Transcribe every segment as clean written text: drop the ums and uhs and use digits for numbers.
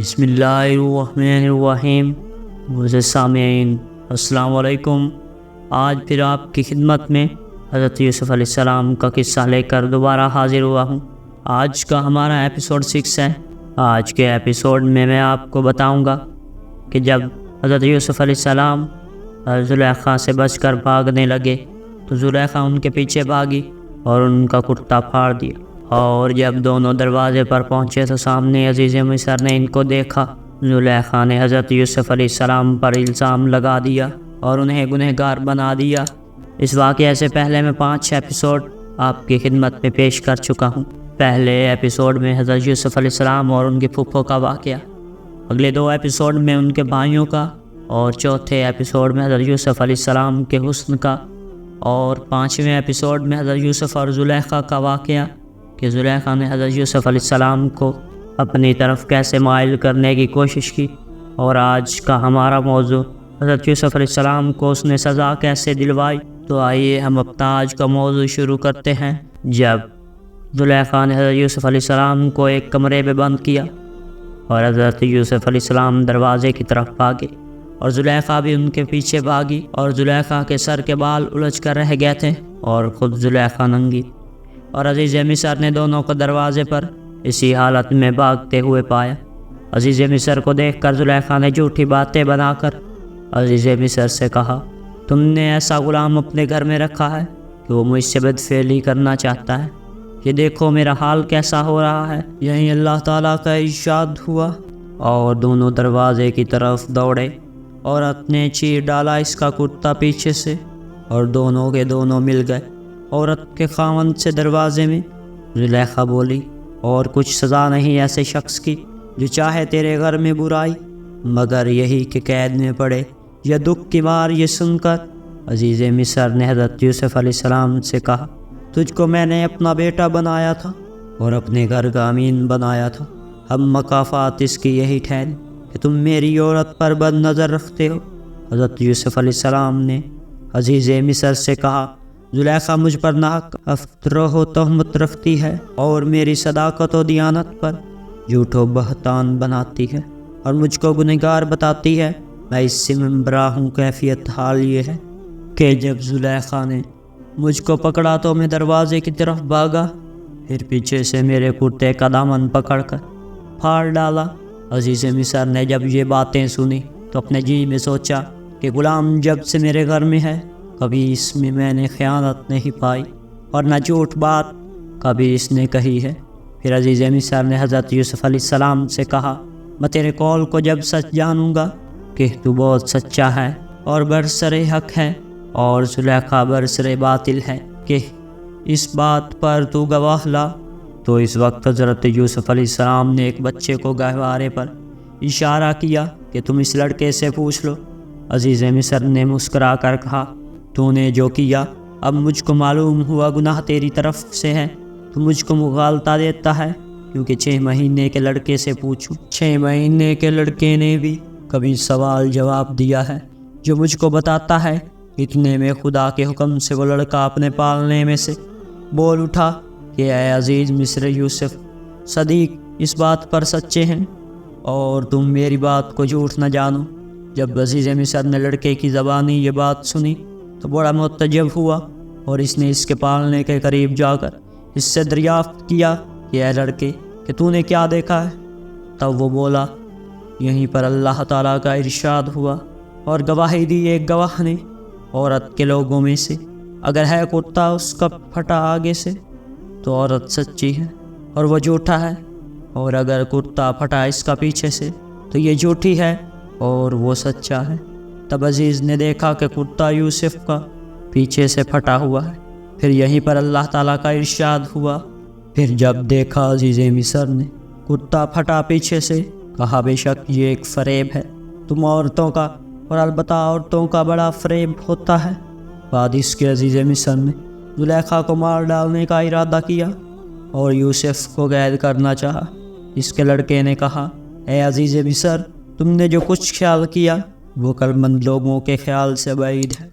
بسم اللہ الرحمن الرحیم۔ معزز سامعین السلام علیکم۔ آج پھر آپ کی خدمت میں حضرت یوسف علیہ السلام کا قصہ لے کر دوبارہ حاضر ہوا ہوں۔ آج کا ہمارا ایپیسوڈ 6 ہے۔ آج کے ایپیسوڈ میں آپ کو بتاؤں گا کہ جب حضرت یوسف علیہ السلام زلیخا سے بچ کر بھاگنے لگے تو زلیخا ان کے پیچھے بھاگی اور ان کا کرتا پھاڑ دیا، اور جب دونوں دروازے پر پہنچے تو سامنے عزیز مصر نے ان کو دیکھا۔ زلیخا نے حضرت یوسف علیہ السلام پر الزام لگا دیا اور انہیں گنہگار بنا دیا۔ اس واقعے سے پہلے میں 5 ایپیسوڈ آپ کی خدمت میں پیش کر چکا ہوں۔ پہلے ایپیسوڈ میں حضرت یوسف علیہ السلام اور ان کے پھپھو کا واقعہ، اگلے 2 ایپیسوڈ میں ان کے بھائیوں کا، اور چوتھے ایپیسوڈ میں حضرت یوسف علیہ السلام کے حسن کا، اور 5ویں ایپیسوڈ میں حضرت یوسف اور زلیخا کا واقعہ کہ زلیخا نے حضرت یوسف علیہ السلام کو اپنی طرف کیسے مائل کرنے کی کوشش کی۔ اور آج کا ہمارا موضوع حضرت یوسف علیہ السلام کو اس نے سزا کیسے دلوائی۔ تو آئیے ہم اپنا آج کا موضوع شروع کرتے ہیں۔ جب زلیخا نے حضرت یوسف علیہ السلام کو ایک کمرے میں بند کیا اور حضرت یوسف علیہ السلام دروازے کی طرف بھاگے اور زلیخا بھی ان کے پیچھے بھاگی، اور زلیخا کے سر کے بال الجھ کر رہ گئے تھے اور خود زلیخا ننگی، اور عزیز مصر نے دونوں کو دروازے پر اسی حالت میں بھاگتے ہوئے پایا۔ عزیز مصر کو دیکھ کر زلیخا نے جھوٹی باتیں بنا کر عزیز مصر سے کہا، تم نے ایسا غلام اپنے گھر میں رکھا ہے کہ وہ مجھ سے بدفعلی کرنا چاہتا ہے۔ یہ دیکھو میرا حال کیسا ہو رہا ہے۔ یہیں اللہ تعالیٰ کا ارشاد ہوا اور دونوں دروازے کی طرف دوڑے۔ عورت نے چیر ڈالا اس کا کرتا پیچھے سے اور دونوں کے دونوں مل گئے عورت کے خاوند سے دروازے میں۔ زلیخا بولی، اور کچھ سزا نہیں ایسے شخص کی جو چاہے تیرے گھر میں برائی، مگر یہی کہ قید میں پڑے یا دکھ کی مار۔ یہ سن کر عزیز مصر نے حضرت یوسف علیہ السلام سے کہا، تجھ کو میں نے اپنا بیٹا بنایا تھا اور اپنے گھر کا امین بنایا تھا۔ اب مکافات اس کی یہی ٹھہری کہ تم میری عورت پر بد نظر رکھتے ہو۔ حضرت یوسف علیہ السلام نے عزیز مصر سے کہا، زلیخا مجھ پر ناحق افطرہ و تہمت رکھتی ہے اور میری صداقت و دیانت پر جھوٹ و بہتان بناتی ہے اور مجھ کو گنہگار بتاتی ہے۔ میں اس سے منبرہ ہوں۔ کیفیت حال یہ ہے کہ جب زلیخا نے مجھ کو پکڑا تو میں دروازے کی طرف بھاگا، پھر پیچھے سے میرے کرتے کا دامن پکڑ کر پھاڑ ڈالا۔ عزیز مصر نے جب یہ باتیں سنی تو اپنے جی میں سوچا کہ غلام جب سے میرے گھر میں ہے کبھی اس میں نے خیانت نہیں پائی اور نہ جھوٹ بات کبھی اس نے کہی ہے۔ پھر عزیز مصر نے حضرت یوسف علیہ السلام سے کہا، میں تیرے قول کو جب سچ جانوں گا کہ تو بہت سچا ہے اور برسر حق ہے اور زلیخا برسر باطل ہے، کہ اس بات پر تو گواہ لا۔ تو اس وقت حضرت یوسف علیہ السلام نے ایک بچے کو گہوارے پر اشارہ کیا کہ تم اس لڑکے سے پوچھ لو۔ عزیز مصر نے مسکرا کر کہا، تو نے جو کیا اب مجھ کو معلوم ہوا گناہ تیری طرف سے ہے، تو مجھ کو مغالطہ دیتا ہے کیونکہ 6 مہینے کے لڑکے سے پوچھوں۔ 6 مہینے کے لڑکے نے بھی کبھی سوال جواب دیا ہے جو مجھ کو بتاتا ہے۔ اتنے میں خدا کے حکم سے وہ لڑکا اپنے پالنے میں سے بول اٹھا کہ اے عزیز مصر یوسف صدیق اس بات پر سچے ہیں اور تم میری بات کو جھوٹ نہ جانو۔ جب عزیز مصر نے لڑکے کی زبانی یہ بات سنی تو بڑا متعجب ہوا اور اس نے اس کے پالنے کے قریب جا کر اس سے دریافت کیا کہ اے لڑکے کہ تو نے کیا دیکھا ہے؟ تب وہ بولا، یہیں پر اللہ تعالیٰ کا ارشاد ہوا اور گواہی دی ایک گواہ نے عورت کے لوگوں میں سے، اگر ہے کرتا اس کا پھٹا آگے سے تو عورت سچی ہے اور وہ جھوٹا ہے، اور اگر کرتا پھٹا اس کا پیچھے سے تو یہ جھوٹی ہے اور وہ سچا ہے۔ تب عزیز نے دیکھا کہ کرتا یوسف کا پیچھے سے پھٹا ہوا ہے۔ پھر یہیں پر اللہ تعالیٰ کا ارشاد ہوا، پھر جب دیکھا عزیز مصر نے کرتا پھٹا پیچھے سے، کہا بے شک یہ ایک فریب ہے تم عورتوں کا، اور البتہ عورتوں کا بڑا فریب ہوتا ہے۔ بعد اس کے عزیز مصر نے زلیخا کو مار ڈالنے کا ارادہ کیا اور یوسف کو قید کرنا چاہا۔ اس کے لڑکے نے کہا، اے عزیز مصر تم نے جو کچھ خیال کیا وہ عقلمند لوگوں کے خیال سے بعید ہے۔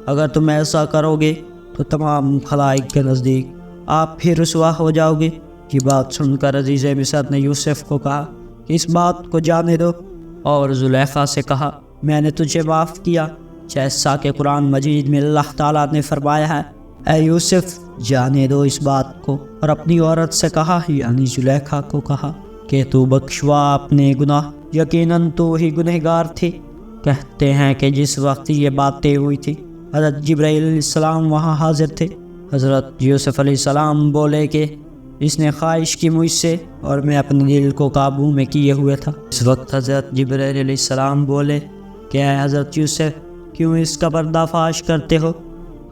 اگر تم ایسا کرو گے تو تمام خلائق کے نزدیک آپ پھر رسوا ہو جاؤ گے۔ یہ بات سن کر عزیز مصر نے یوسف کو کہا، کہ اس بات کو جانے دو، اور زلیخا سے کہا میں نے تجھے معاف کیا، جیسا کہ قرآن مجید میں اللہ تعالیٰ نے فرمایا ہے۔ اے یوسف جانے دو اس بات کو، اور اپنی عورت سے کہا یعنی زلیخا کو کہا کہ تو بخشوا اپنے گناہ، یقیناً تو ہی گنہگار تھی۔ کہتے ہیں کہ جس وقت یہ باتیں ہوئی تھی حضرت جبرائیل علیہ السلام وہاں حاضر تھے۔ حضرت یوسف علیہ السلام بولے کہ اس نے خواہش کی مجھ سے اور میں اپنے دل کو قابو میں کیے ہوئے تھا۔ اس وقت حضرت جبرائیل علیہ السلام بولے کہ اے حضرت یوسف کیوں اس کا پردہ فاش کرتے ہو،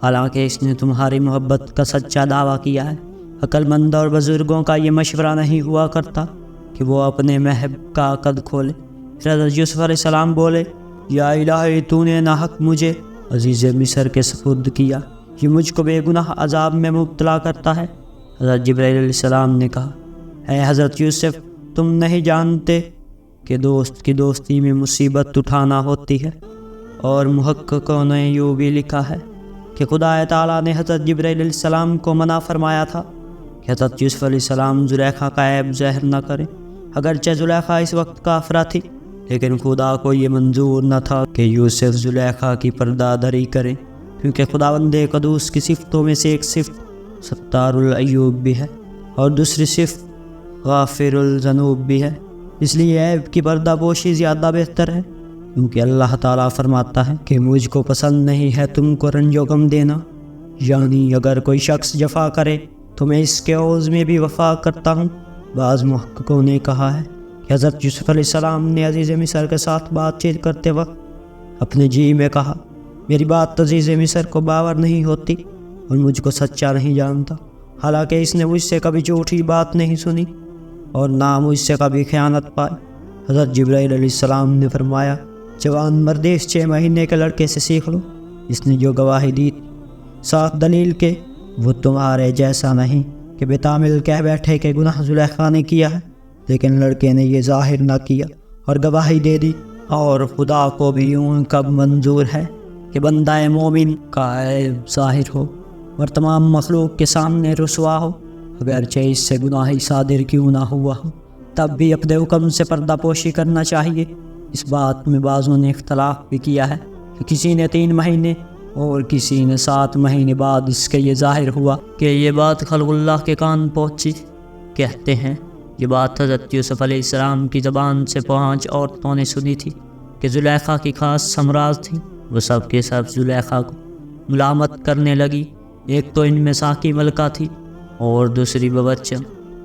حالانکہ اس نے تمہاری محبت کا سچا دعویٰ کیا ہے۔ عقل مند اور بزرگوں کا یہ مشورہ نہیں ہوا کرتا کہ وہ اپنے محب کا عقد کھولے۔ پھر حضرت یوسف علیہ السلام بولے یا الہی تو نے ناحق مجھے عزیز مصر کے سپرد کیا، یہ مجھ کو بے گناہ عذاب میں مبتلا کرتا ہے۔ حضرت جبرائیل علیہ السلام نے کہا اے حضرت یوسف تم نہیں جانتے کہ دوست کی دوستی میں مصیبت اٹھانا ہوتی ہے، اور محققوں نے یوں بھی لکھا ہے کہ خدا تعالیٰ نے حضرت جبرائیل علیہ السلام کو منع فرمایا تھا کہ حضرت یوسف علیہ السلام زلیخا کا عیب ظاہر نہ کریں۔ اگرچہ زلیخا اس وقت کافرہ تھی، لیکن خدا کو یہ منظور نہ تھا کہ یوسف زلیخا کی پردہ دری کریں، کیونکہ خداوند قدوس کی صفتوں میں سے ایک صفت ستار العیوب بھی ہے اور دوسری صفت غافر الذنوب بھی ہے۔ اس لیے عیب کی پردہ پوشی زیادہ بہتر ہے، کیونکہ اللہ تعالیٰ فرماتا ہے کہ مجھ کو پسند نہیں ہے تم کو رنج و غم دینا، یعنی اگر کوئی شخص جفا کرے تو میں اس کے عوض میں بھی وفا کرتا ہوں۔ بعض محققوں نے کہا ہے کہ حضرت یوسف علیہ السلام نے عزیز مصر کے ساتھ بات چیت کرتے وقت اپنے جی میں کہا میری بات عزیز مصر کو باور نہیں ہوتی اور مجھ کو سچا نہیں جانتا، حالانکہ اس نے مجھ سے کبھی جھوٹی بات نہیں سنی اور نہ مجھ سے کبھی خیانت پائی۔ حضرت جبرائیل علیہ السلام نے فرمایا جوان مردیس 6 مہینے کے لڑکے سے سیکھ لو، اس نے جو گواہی دی ساتھ دلیل کے وہ تمہارے جیسا نہیں کہ بتامل کہہ بیٹھے کہ گناہ زلیخا نے کیا ہے، لیکن لڑکے نے یہ ظاہر نہ کیا اور گواہی دے دی۔ اور خدا کو بھی یوں کب منظور ہے کہ بندہ مومن کا عیب ظاہر ہو اور تمام مخلوق کے سامنے رسوا ہو، اگرچہ اس سے گناہ صادر کیوں نہ ہوا ہو، تب بھی اپنے حکم سے پردہ پوشی کرنا چاہیے۔ اس بات میں بعضوں نے اختلاف بھی کیا ہے کہ کسی نے 3 مہینے اور کسی نے 7 مہینے بعد اس کے یہ ظاہر ہوا کہ یہ بات خلق اللہ کے کان پہنچی۔ کہتے ہیں یہ بات حضرت یوسف علیہ السلام کی زبان سے 5 عورتوں نے سنی تھی کہ زلیخا کی خاص سمراز تھی۔ وہ سب کے سب زلیخا کو ملامت کرنے لگی۔ ایک تو ان میں ساقی ملکہ تھی، اور دوسری ببچہ،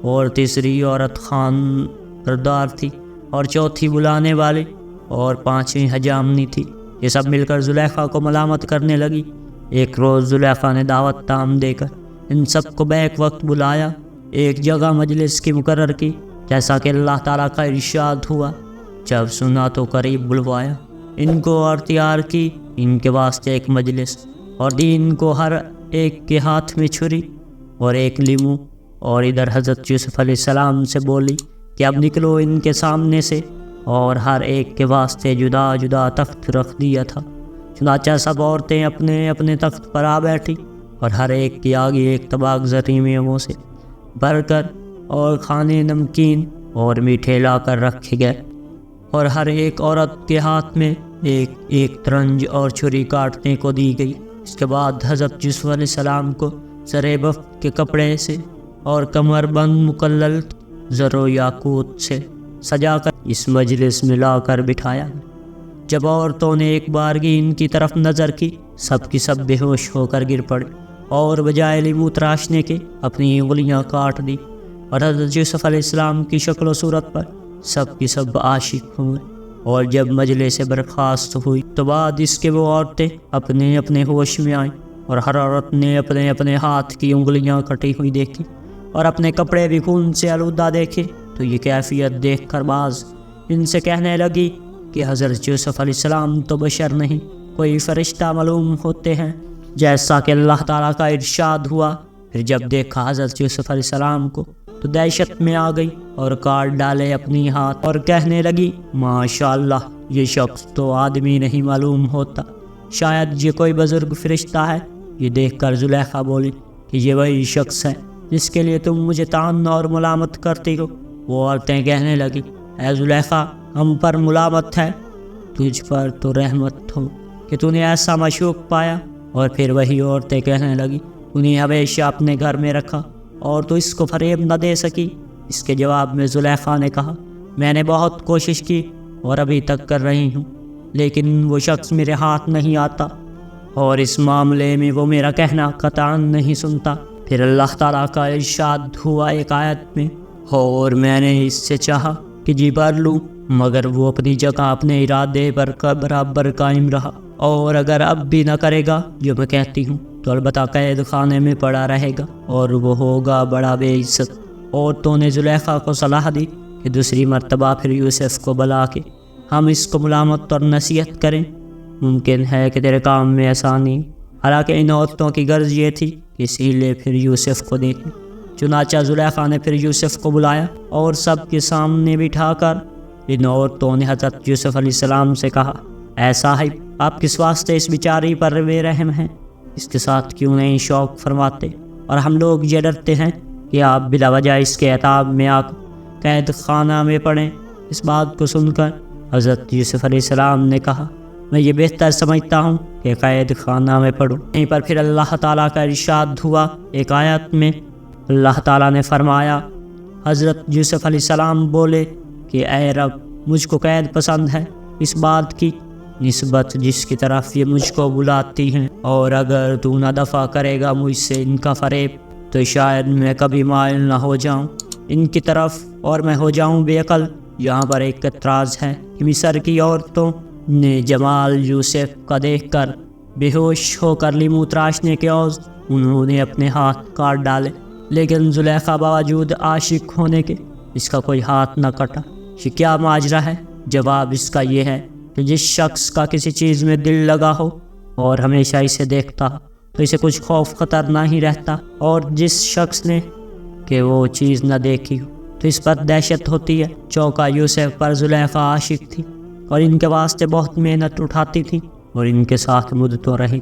اور تیسری عورت خان بردار تھی، اور چوتھی بلانے والی، اور 5ویں حجامنی تھی۔ یہ سب مل کر زلیخا کو ملامت کرنے لگی۔ ایک روز زلیخا نے دعوت تام دے کر ان سب کو بیک وقت بلایا، ایک جگہ مجلس کی مقرر کی، جیسا کہ اللہ تعالیٰ کا ارشاد ہوا۔ جب سنا تو قریب بلوایا ان کو اور تیار کی ان کے واسطے ایک مجلس، اور دی ان کو ہر ایک کے ہاتھ میں چھری اور ایک لیمو، اور ادھر حضرت یوسف علیہ السلام سے بولی کہ اب نکلو ان کے سامنے سے، اور ہر ایک کے واسطے جدا جدا تخت رکھ دیا تھا۔ چنانچہ سب عورتیں اپنے اپنے تخت پر آ بیٹھی، اور ہر ایک کے آگے ایک طبق زرعی میووں سے بھر کر اور کھانے نمکین اور میٹھے لا کر رکھے گئے، اور ہر ایک عورت کے ہاتھ میں ایک ایک ترنج اور چھری کاٹنے کو دی گئی۔ اس کے بعد حضرت یوسف علیہ السلام کو زر بفت کے کپڑے سے اور کمر بند مکلل زر و یاقوت سے سجا کر اس مجلس میں لا کر بٹھایا۔ جب عورتوں نے ایک بارگی ان کی طرف نظر کی، سب کی سب بے ہوش ہو کر گر پڑے، اور بجائے لیمو تراشنے کے اپنی انگلیاں کاٹ دی، اور حضرت یوسف علیہ السلام کی شکل و صورت پر سب کی سب عاشق ہوئے۔ اور جب مجلس سے برخاست ہوئی تو بعد اس کے وہ عورتیں اپنے اپنے ہوش میں آئیں، اور ہر عورت نے اپنے اپنے ہاتھ کی انگلیاں کٹی ہوئی دیکھی اور اپنے کپڑے بھی خون سے آلودہ دیکھے، تو یہ کیفیت دیکھ کر بعض ان سے کہنے لگی کہ حضرت یوسف علیہ السلام تو بشر نہیں، کوئی فرشتہ معلوم ہوتے ہیں، جیسا کہ اللہ تعالیٰ کا ارشاد ہوا۔ پھر جب دیکھا حضرت یوسف علیہ السلام کو تو دہشت میں آ گئی اور کاٹ ڈالے اپنی ہاتھ، اور کہنے لگی ماشاءاللہ یہ شخص تو آدمی نہیں معلوم ہوتا، شاید یہ کوئی بزرگ فرشتہ ہے۔ یہ دیکھ کر زلیخا بولی کہ یہ وہی شخص ہے جس کے لیے تم مجھے طعن اور ملامت کرتی ہو۔ وہ عورتیں کہنے لگی اے زلیخا ہم پر ملامت ہے، تجھ پر تو رحمت ہو کہ تو نے ایسا معشوق پایا۔ اور پھر وہی عورتیں کہنے لگی تو نے ہمیشہ اپنے گھر میں رکھا اور تو اس کو فریب نہ دے سکی۔ اس کے جواب میں زلیخا نے کہا میں نے بہت کوشش کی اور ابھی تک کر رہی ہوں، لیکن وہ شخص میرے ہاتھ نہیں آتا اور اس معاملے میں وہ میرا کہنا قطعاً نہیں سنتا۔ پھر اللہ تعالیٰ کا ارشاد ہوا ایک آیت میں، اور میں نے اس سے چاہا کہ جی بھر لوں، مگر وہ اپنی جگہ اپنے ارادے پر برابر قائم رہا، اور اگر اب بھی نہ کرے گا جو میں کہتی ہوں تو البتہ قید خانے میں پڑا رہے گا اور وہ ہوگا بڑا بے عزت۔ اور تو نے زلیخا کو صلاح دی کہ دوسری مرتبہ پھر یوسف کو بلا کے ہم اس کو ملامت اور نصیحت کریں، ممکن ہے کہ تیرے کام میں آسانی۔ حالانکہ ان عورتوں کی غرض یہ تھی کہ اسی لیے پھر یوسف کو دیکھیں۔ چنانچہ زلیخا نے پھر یوسف کو بلایا اور سب کے سامنے بٹھا کر ان عورتوں نے حضرت یوسف علیہ السلام سے کہا اے صاحب، آپ کس واسطے اس بیچاری پر بے رحم ہیں؟ اس کے ساتھ کیوں نہیں شوق فرماتے؟ اور ہم لوگ یہ ڈرتے ہیں کہ آپ بلا وجہ اس کے عتاب میں آ قید خانہ میں پڑیں۔ اس بات کو سن کر حضرت یوسف علیہ السلام نے کہا میں یہ بہتر سمجھتا ہوں کہ قید خانہ میں پڑھوں۔ یہیں پر پھر اللہ تعالیٰ کا ارشاد ہوا ایک آیت میں، اللہ تعالیٰ نے فرمایا حضرت یوسف علیہ السلام بولے کہ اے رب، مجھ کو قید پسند ہے اس بات کی نسبت جس کی طرف یہ مجھ کو بلاتی ہیں، اور اگر تو نہ دفع کرے گا مجھ سے ان کا فریب تو شاید میں کبھی مائل نہ ہو جاؤں ان کی طرف اور میں ہو جاؤں بے عقل۔ یہاں پر ایک اعتراض ہے کہ مصر کی عورتوں نے جمال یوسف کا دیکھ کر بے ہوش ہو کر لیمو تراشنے کے عوض انہوں نے اپنے ہاتھ کاٹ ڈالے، لیکن زلیخا باوجود عاشق ہونے کے اس کا کوئی ہاتھ نہ کٹا۔ یہ کیا ماجرا ہے؟ جواب اس کا یہ ہے کہ جس شخص کا کسی چیز میں دل لگا ہو اور ہمیشہ اسے دیکھتا ہو تو اسے کچھ خوف خطر نہ ہی رہتا، اور جس شخص نے کہ وہ چیز نہ دیکھی ہو تو اس پر دہشت ہوتی ہے۔ چونکہ یوسف پر زلیخا عاشق تھی اور ان کے واسطے بہت محنت اٹھاتی تھی اور ان کے ساتھ مدتوں رہی،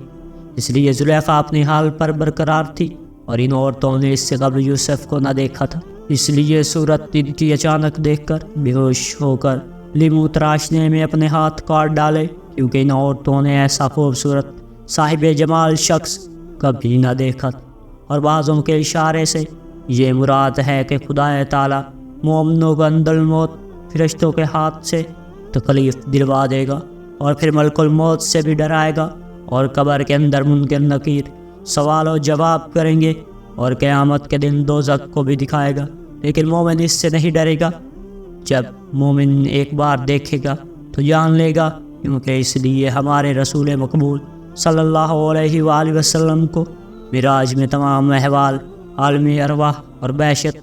اس لیے زلیخا اپنے حال پر برقرار تھی اور ان عورتوں نے اس سے قبل یوسف کو نہ دیکھا تھا، اس لیے صورت ان کی اچانک دیکھ کر بے ہوش ہو کر لیمو تراشنے میں اپنے ہاتھ کاٹ ڈالے، کیونکہ ان عورتوں نے ایسا خوبصورت صاحب جمال شخص کبھی نہ دیکھا تھا۔ اور بعضوں کے اشارے سے یہ مراد ہے کہ خدا تعالیٰ مومنوں کو عند الموت فرشتوں کے ہاتھ سے تکلیف دلوا دے گا اور پھر ملک الموت سے بھی ڈرائے گا، اور قبر کے اندر منکر نکیر سوال و جواب کریں گے، اور قیامت کے دن دوزخ کو بھی دکھائے گا۔ لیکن مومن اس سے نہیں ڈرے گا، جب مومن ایک بار دیکھے گا تو جان لے گا، کیونکہ اس لیے ہمارے رسول مقبول صلی اللہ علیہ وآلہ وسلم کو معراج میں تمام احوال عالم ارواح اور بحشت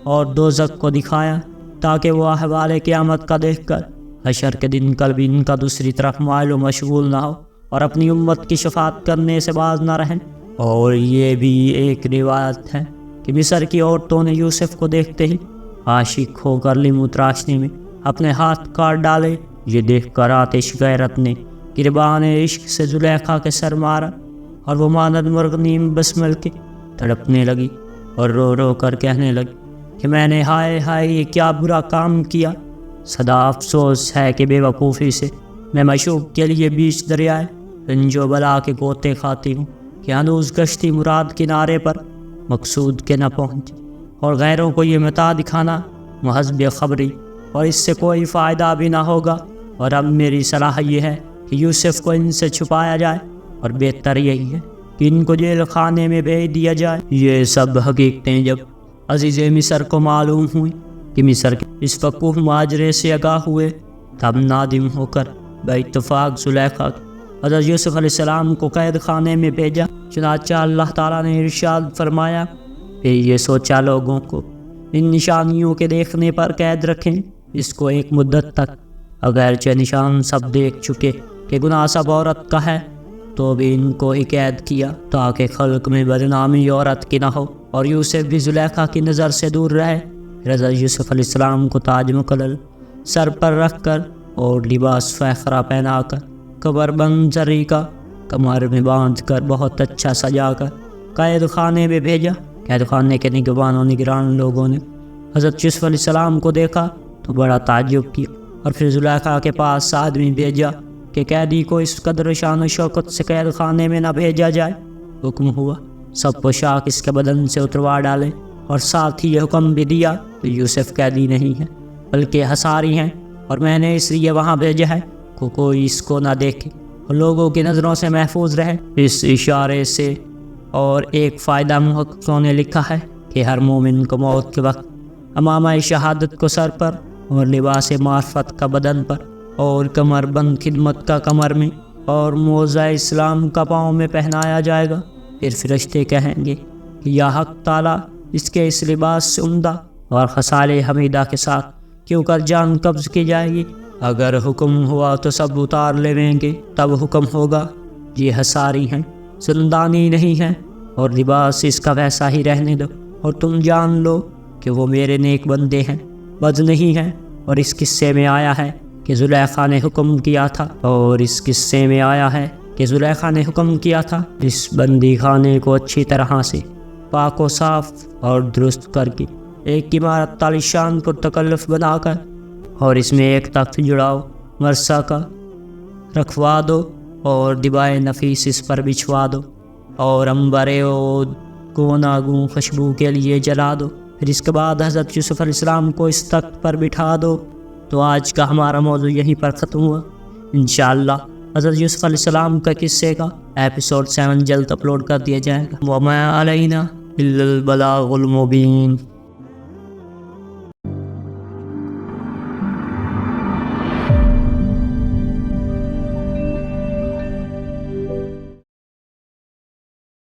اور دوزخ کو دکھایا، تاکہ وہ احوال قیامت کا دیکھ کر حشر کے دن قلب ان کا دوسری طرف مائل و مشغول نہ ہو اور اپنی امت کی شفاعت کرنے سے باز نہ رہیں۔ اور یہ بھی ایک روایت ہے کہ مصر کی عورتوں نے یوسف کو دیکھتے ہی عاشق ہو کر لیمو تراشنے میں اپنے ہاتھ کاٹ ڈالے۔ یہ دیکھ کر آتش غیرت نے گربان عشق سے زلیخا کے سر مارا اور وہ مانند مرغ نیم بسمل کے تڑپنے لگی اور رو رو کر کہنے لگی کہ میں نے ہائے ہائے یہ کیا برا کام کیا، سدا افسوس ہے کہ بے وقوفی سے میں معشوق کے لیے بیچ دریائے رنج و بلا کے گوتے کھاتی ہوں کہ ہنوز کشتی مراد کنارے پر مقصود کے نہ پہنچی، اور غیروں کو یہ متاع دکھانا محض بے خبری اور اس سے کوئی فائدہ بھی نہ ہوگا۔ اور اب میری صلاح یہ ہے کہ یوسف کو ان سے چھپایا جائے، اور بہتر یہی ہے کہ ان کو جیل خانے میں بھیج دیا جائے۔ یہ سب حقیقتیں جب عزیز مصر کو معلوم ہوئی کہ مصر کے اس فقوہ ماجرے سے آگاہ ہوئے، تب نادم ہو کر باتفاق زلیخا حضرت یوسف علیہ السلام کو قید خانے میں بھیجا۔ چنانچہ اللہ تعالیٰ نے ارشاد فرمایا کہ یہ سوچا لوگوں کو ان نشانیوں کے دیکھنے پر قید رکھیں، اس کو ایک مدت تک، اگرچہ نشان سب دیکھ چکے کہ گناہ سب عورت کا ہے، تو بھی ان کو ہی قید کیا تاکہ خلق میں بدنامی عورت کی نہ ہو اور یوسف بھی زلیخا کی نظر سے دور رہے۔ حضرت یوسف علیہ السلام کو تاج مقلل سر پر رکھ کر اور لباس فاخرہ پہنا کر قبر بند زری کا کمر میں باندھ کر بہت اچھا سجا کر قید خانے میں بھیجا۔ قید خانے کے نگران لوگوں نے حضرت یوسف علیہ السلام کو دیکھا تو بڑا تعجب کیا اور پھر زلیخا کے پاس آدمی بھیجا کہ قیدی کو اس قدر شان و شوکت سے قید خانے میں نہ بھیجا جائے۔ حکم ہوا سب پوشاک اس کے بدن سے اتروا ڈالے اور ساتھ ہی یہ حکم بھی دیا کہ یوسف قیدی نہیں ہے بلکہ حصاری ہیں، اور میں نے اس لیے وہاں بھیجا ہے کہ کوئی اس کو نہ دیکھے اور لوگوں کی نظروں سے محفوظ رہے۔ اس اشارے سے اور ایک فائدہ محققوں نے لکھا ہے کہ ہر مومن کو موت کے وقت امامہ شہادت کو سر پر اور لباس معرفت کا بدن پر اور کمر بند خدمت کا کمر میں اور موزہ اسلام کا پاؤں میں پہنایا جائے گا۔ پھر فرشتے کہیں گے کہ یا حق تعالیٰ اس کے اس لباس سے عمدہ اور خصال حمیدہ کے ساتھ کیوں کر جان قبض کی جائے گی۔ اگر حکم ہوا تو سب اتار لیں گے، تب حکم ہوگا یہ حصاری ہیں، زندانی نہیں ہیں، اور لباس اس کا ویسا ہی رہنے دو، اور تم جان لو کہ وہ میرے نیک بندے ہیں، بد نہیں ہیں۔ اور اس قصے میں آیا ہے کہ زلیخا نے حکم کیا تھا اس بندی خانے کو اچھی طرح سے پاک و صاف اور درست کر کے ایک عمارت عالیشان پر تکلف بنا کر، اور اس میں ایک تخت جڑاؤ مرثا کا رکھوا دو اور دبائے نفیس اس پر بچھوا دو اور عنبر عود گوناگوں خوشبو کے لیے جلا دو۔ پھر اس کے بعد حضرت یوسف علیہ السلام کو اس تخت پر بٹھا دو۔ تو آج کا ہمارا موضوع یہیں پر ختم ہوا۔ انشاءاللہ حضرت یوسف علیہ السلام کا قصے کا ایپیسوڈ 7 جلد اپلوڈ کر دیا جائے گا۔ وَمَا عَلَيْنَا إِلَّا الْبَلَاغُ الْمُبِينُ۔